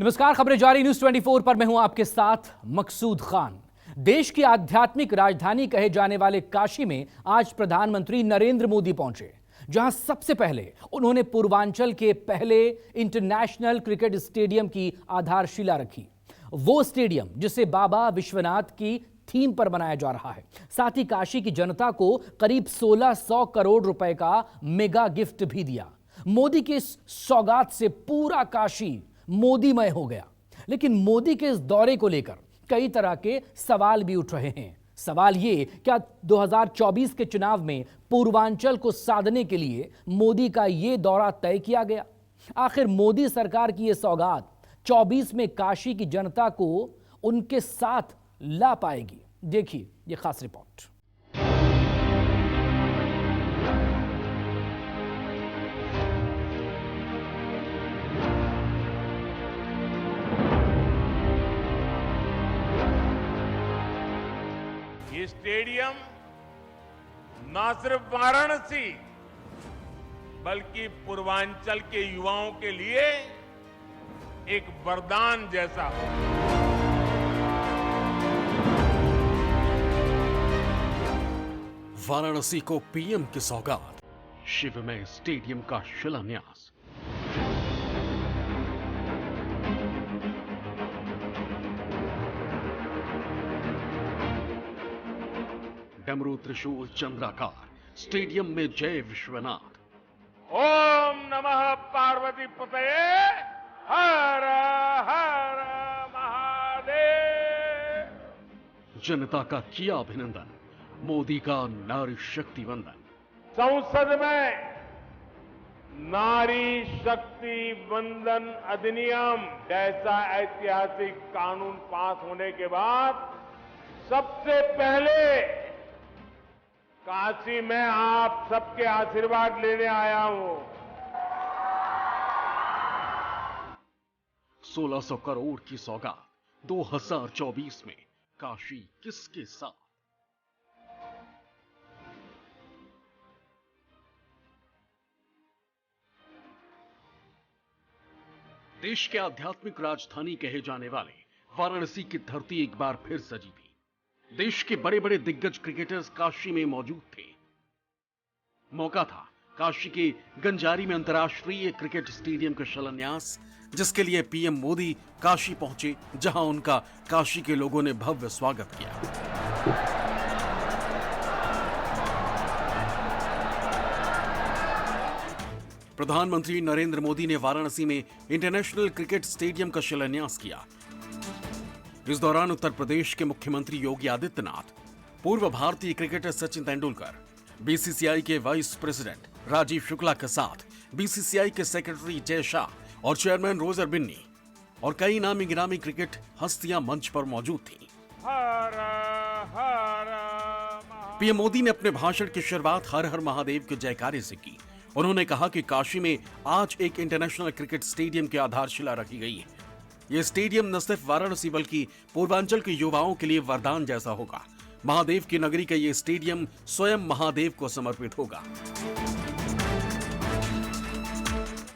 नमस्कार, खबरें जारी न्यूज 24 पर मैं हूं आपके साथ मकसूद खान। देश की आध्यात्मिक राजधानी कहे जाने वाले काशी में आज प्रधानमंत्री नरेंद्र मोदी पहुंचे, जहां सबसे पहले उन्होंने पूर्वांचल के पहले इंटरनेशनल क्रिकेट स्टेडियम की आधारशिला रखी। वो स्टेडियम जिसे बाबा विश्वनाथ की थीम पर बनाया जा रहा है। साथ ही काशी की जनता को करीब 1600 करोड़ रुपए का मेगा गिफ्ट भी दिया। मोदी के इस सौगात से पूरा काशी मोदीमय हो गया। लेकिन मोदी के इस दौरे को लेकर कई तरह के सवाल भी उठ रहे हैं। सवाल ये, क्या 2024 के चुनाव में पूर्वांचल को साधने के लिए मोदी का ये दौरा तय किया गया? आखिर मोदी सरकार की ये सौगात 24 में काशी की जनता को उनके साथ ला पाएगी? देखिए ये खास रिपोर्ट। ये स्टेडियम न सिर्फ वाराणसी बल्कि पूर्वांचल के युवाओं के लिए एक वरदान जैसा हो। वाराणसी को पीएम की सौगात, शिवमय स्टेडियम का शिलान्यास। डमरू त्रिशूल चंद्राकार स्टेडियम में जय विश्वनाथ। ओम नमः पार्वती पतये हर हर महादेव। जनता का किया अभिनंदन, मोदी का नारी शक्ति वंदन। संसद में नारी शक्ति वंदन अधिनियम जैसा ऐतिहासिक कानून पास होने के बाद सबसे पहले काशी में आप सबके आशीर्वाद लेने आया हूं। 1600 करोड़ की सौगात 2024 में काशी किसके साथ? देश के आध्यात्मिक राजधानी कहे जाने वाले वाराणसी की धरती एक बार फिर सजी थी। देश के बड़े बड़े दिग्गज क्रिकेटर्स काशी में मौजूद थे। मौका था काशी के गंजारी में अंतर्राष्ट्रीय क्रिकेट स्टेडियम का शिलान्यास, जिसके लिए पीएम मोदी काशी पहुंचे, जहां उनका काशी के लोगों ने भव्य स्वागत किया। प्रधानमंत्री नरेंद्र मोदी ने वाराणसी में इंटरनेशनल क्रिकेट स्टेडियम का शिलान्यास किया। इस दौरान उत्तर प्रदेश के मुख्यमंत्री योगी आदित्यनाथ, पूर्व भारतीय क्रिकेटर सचिन तेंदुलकर, बीसीसीआई के वाइस प्रेसिडेंट राजीव शुक्ला के साथ बीसीसीआई के सेक्रेटरी जय शाह और चेयरमैन रोजर बिन्नी और कई नामी गिरामी क्रिकेट हस्तियां मंच पर मौजूद थीं। पीएम मोदी ने अपने भाषण की शुरुआत हर हर महादेव के जयकारे से की। उन्होंने कहा कि काशी में आज एक इंटरनेशनल क्रिकेट स्टेडियम की आधारशिला रखी गई है। यह स्टेडियम न सिर्फ वाराणसी बल्कि पूर्वांचल के युवाओं के लिए वरदान जैसा होगा। महादेव की नगरी का यह स्टेडियम स्वयं महादेव को समर्पित होगा।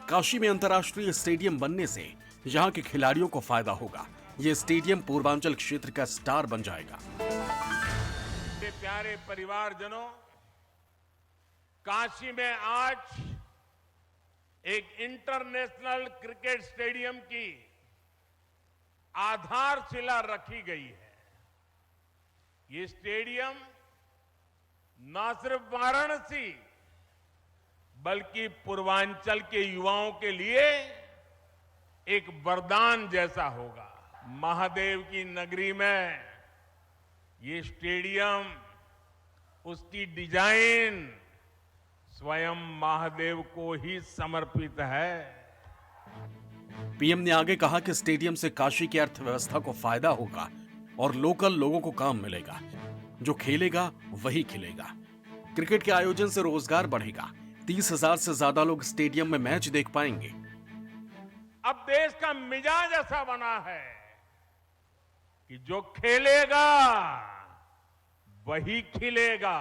काशी में अंतर्राष्ट्रीय स्टेडियम बनने से यहां के खिलाड़ियों को फायदा होगा। यह स्टेडियम पूर्वांचल क्षेत्र का स्टार बन जाएगा। प्यारे परिवारजनों, काशी में आज एक इंटरनेशनल क्रिकेट स्टेडियम की आधारशिला रखी गई है। ये स्टेडियम न सिर्फ वाराणसी बल्कि पूर्वांचल के युवाओं के लिए एक वरदान जैसा होगा। महादेव की नगरी में ये स्टेडियम, उसकी डिजाइन स्वयं महादेव को ही समर्पित है। पीएम ने आगे कहा कि स्टेडियम से काशी की अर्थव्यवस्था को फायदा होगा और लोकल लोगों को काम मिलेगा। जो खेलेगा वही खिलेगा। क्रिकेट के आयोजन से रोजगार बढ़ेगा। 30,000 से ज्यादा लोग स्टेडियम में मैच देख पाएंगे। अब देश का मिजाज ऐसा बना है कि जो खेलेगा वही खिलेगा।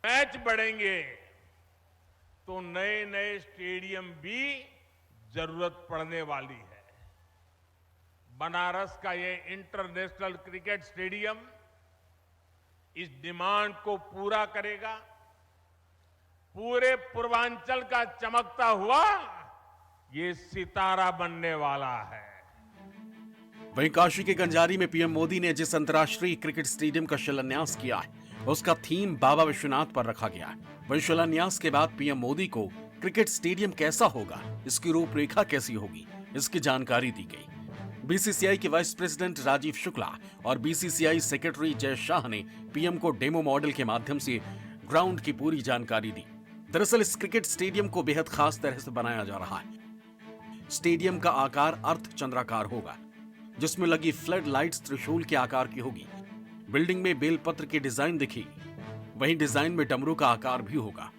मैच बढ़ेंगे तो नए नए स्टेडियम भी जरूरत पड़ने वाली है। बनारस का ये इंटरनेशनल क्रिकेट स्टेडियम इस डिमांड को पूरा करेगा। पूरे पूर्वांचल का चमकता हुआ ये सितारा बनने वाला है। वहीं काशी के गंजारी में पीएम मोदी ने जिस अंतर्राष्ट्रीय क्रिकेट स्टेडियम का शिलान्यास किया है उसका थीम बाबा विश्वनाथ पर रखा गया है। वहीं शिलान्यास के बाद पीएम मोदी को क्रिकेट स्टेडियम कैसा होगा, इसकी रूपरेखा कैसी होगी, इसकी जानकारी दी गई। बीसीसीआई के वाइस प्रेसिडेंट राजीव शुक्ला और बीसीसीआई सेक्रेटरी जय शाह ने पीएम को डेमो मॉडल के माध्यम से ग्राउंड की पूरी जानकारी दी। दरअसल इस क्रिकेट स्टेडियम को बेहद खास तरह से बनाया जा रहा है। स्टेडियम का आकार अर्धचंद्राकार होगा, जिसमें लगी फ्लड लाइट्स त्रिशूल के आकार की होगी। बिल्डिंग में बेलपत्र की डिजाइन दिखेगी, वहीं डिजाइन में डमरू का आकार भी होगा।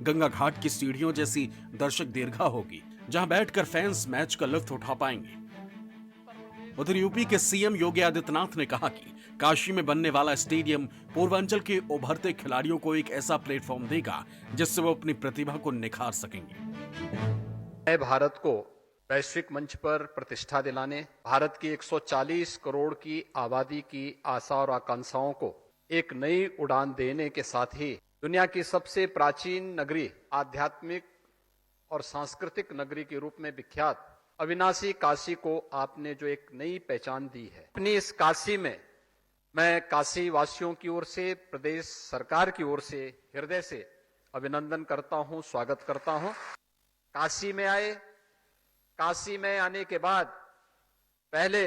गंगा घाट की सीढ़ियों जैसी दर्शक दीर्घा होगी, जहां बैठकर फैंस मैच का लुत्फ उठा पाएंगे। उधर यूपी के सीएम योगी आदित्यनाथ ने कहा कि काशी में बनने वाला स्टेडियम पूर्वांचल के उभरते खिलाड़ियों को एक ऐसा प्लेटफॉर्म देगा जिससे वो अपनी प्रतिभा को निखार सकेंगे। नए भारत को वैश्विक मंच पर प्रतिष्ठा दिलाने, भारत की 140 करोड़ की आबादी की आशा और आकांक्षाओं को एक नई उड़ान देने के साथ ही दुनिया की सबसे प्राचीन नगरी, आध्यात्मिक और सांस्कृतिक नगरी के रूप में विख्यात अविनाशी काशी को आपने जो एक नई पहचान दी है, अपनी इस काशी में मैं काशी वासियों की ओर से, प्रदेश सरकार की ओर से हृदय से अभिनंदन करता हूं, स्वागत करता हूं। काशी में आए, काशी में आने के बाद पहले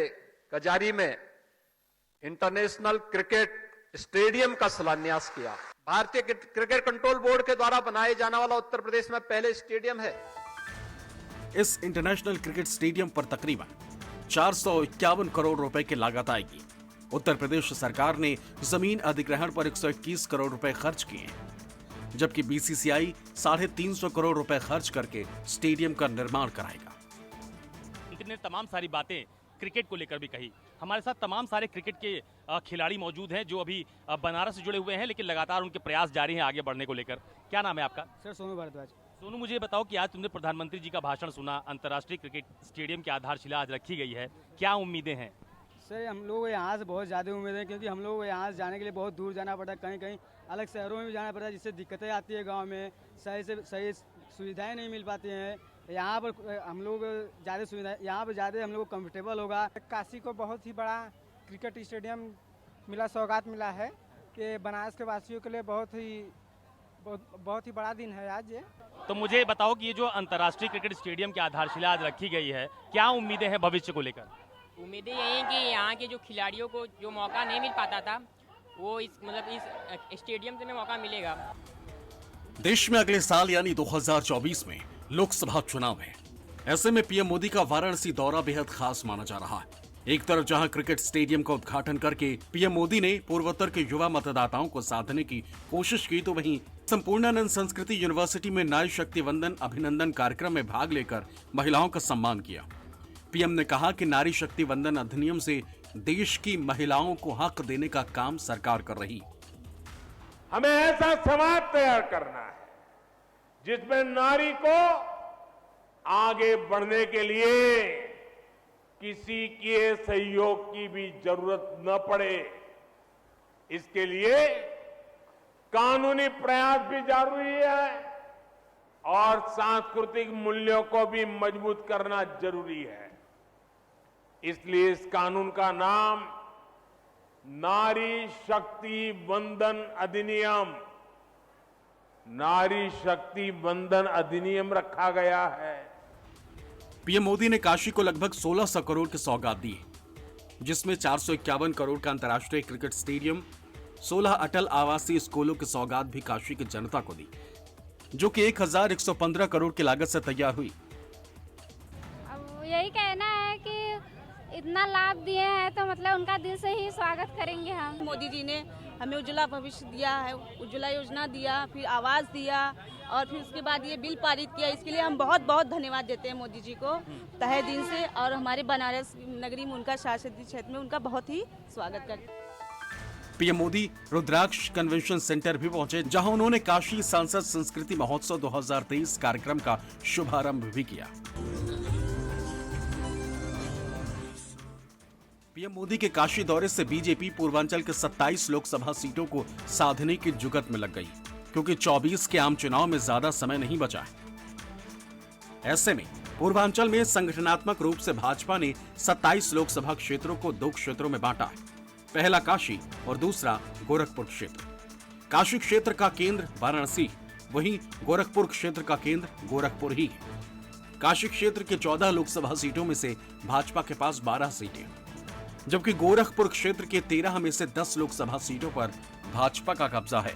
गजारी में इंटरनेशनल क्रिकेट स्टेडियम का शिलान्यास किया। भारतीय क्रिकेट कंट्रोल बोर्ड के द्वारा बनाए जाने वाला उत्तर प्रदेश में पहले स्टेडियम है। इस इंटरनेशनल क्रिकेट स्टेडियम पर तकरीबन 451 करोड़ रुपए की लागत आएगी। उत्तर प्रदेश सरकार ने जमीन अधिग्रहण पर 121 करोड़ रुपए खर्च किए हैं, जबकि बीसीसीआई 350 करोड़ रुपए खर्च करके स्टेडियम का निर्माण कराएगा। ने तमाम सारी बातें क्रिकेट को लेकर भी कही। हमारे साथ तमाम सारे क्रिकेट के खिलाड़ी मौजूद हैं जो अभी बनारस से जुड़े हुए हैं, लेकिन लगातार उनके प्रयास जारी हैं आगे बढ़ने को लेकर। क्या नाम है आपका? सर सोनू भारद्वाज। सोनू, मुझे बताओ कि आज तुमने प्रधानमंत्री जी का भाषण सुना, अंतर्राष्ट्रीय क्रिकेट स्टेडियम की आधारशिला आज रखी गई है, क्या उम्मीदें हैं? सर हम लोग यहाँ से बहुत ज़्यादा उम्मीद है, क्योंकि हम लोग यहाँ से जाने के लिए बहुत दूर जाना पड़ता है, कहीं कहीं अलग शहरों में भी जाना पड़ता है, जिससे दिक्कतें आती है। गाँव में सही सुविधाएँ नहीं मिल पाती हैं। यहाँ पर हम लोग ज़्यादा सुविधा, यहाँ पर ज़्यादा हम लोग को कम्फर्टेबल होगा। काशी को बहुत ही बड़ा क्रिकेट स्टेडियम मिला, सौगात मिला है कि बनारस के वासियों के लिए बहुत ही बड़ा दिन है आज ये। तो मुझे बताओ कि ये जो अंतर्राष्ट्रीय क्रिकेट स्टेडियम की आधारशिला आज रखी गई है, क्या उम्मीदें हैं भविष्य को लेकर? उम्मीदें यही हैं कि यहाँ के जो खिलाड़ियों को जो मौका नहीं मिल पाता था, वो इस स्टेडियम से मौका मिलेगा। देश में अगले साल यानी 2024 में लोकसभा चुनाव है। ऐसे में पीएम मोदी का वाराणसी दौरा बेहद खास माना जा रहा है। एक तरफ जहां क्रिकेट स्टेडियम का उद्घाटन करके पीएम मोदी ने पूर्वोत्तर के युवा मतदाताओं को साधने की कोशिश की, तो वहीं संपूर्णानंद संस्कृति यूनिवर्सिटी में नारी शक्ति वंदन अभिनंदन कार्यक्रम में भाग लेकर महिलाओं का सम्मान किया। पीएम ने कहा कि नारी शक्ति वंदन अधिनियम से देश की महिलाओं को हक देने का काम सरकार कर रही। हमें ऐसा समाज तैयार करना है जिसमें नारी को आगे बढ़ने के लिए किसी के सहयोग की भी जरूरत न पड़े। इसके लिए कानूनी प्रयास भी जरूरी है और सांस्कृतिक मूल्यों को भी मजबूत करना जरूरी है। इसलिए इस कानून का नाम नारी शक्ति वंदन अधिनियम, नारी शक्ति वंदन अधिनियम रखा गया है। पीएम मोदी ने काशी को लगभग 1600 करोड़ की सौगात दी, जिसमें 451 करोड़ का अंतर्राष्ट्रीय क्रिकेट स्टेडियम, 16 अटल आवासीय स्कूलों की सौगात भी काशी की जनता को दी, जो कि 1115 करोड़ की लागत से तैयार हुई। अब यही कहना है कि इतना लाभ दिए हैं तो मतलब उनका दिल से ही स्वागत करेंगे हम। मोदी जी ने हमें उज्ज्वला भविष्य दिया है, उज्ज्वला योजना दिया, फिर आवास दिया और फिर उसके बाद ये बिल पारित किया। इसके लिए हम बहुत बहुत धन्यवाद देते हैं मोदी जी को तहे दिल से, और हमारे बनारस नगरी में उनका शासकीय क्षेत्र में उनका बहुत ही स्वागत करते हैं। पीएम मोदी रुद्राक्ष कन्वेंशन सेंटर भी पहुंचे, जहां उन्होंने काशी सांसद संस्कृति महोत्सव 2023 कार्यक्रम का शुभारंभ भी किया। पीएम मोदी के काशी दौरे से बीजेपी पूर्वांचल के 27 लोकसभा सीटों को साधने की जुगत में लग गई, क्योंकि 24 के आम चुनाव में ज्यादा समय नहीं बचा है। ऐसे में पूर्वांचल में संगठनात्मक रूप से भाजपा ने 27 लोकसभा क्षेत्रों को 2 क्षेत्रों में बांटा है। पहला काशी और दूसरा गोरखपुर क्षेत्र। काशी क्षेत्र का केंद्र वाराणसी, वहीं गोरखपुर क्षेत्र का केंद्र गोरखपुर ही है। काशी क्षेत्र के 14 लोकसभा सीटों में से भाजपा के पास 12 सीटें, जबकि गोरखपुर क्षेत्र के 13 में से 10 लोकसभा सीटों पर भाजपा का कब्जा है।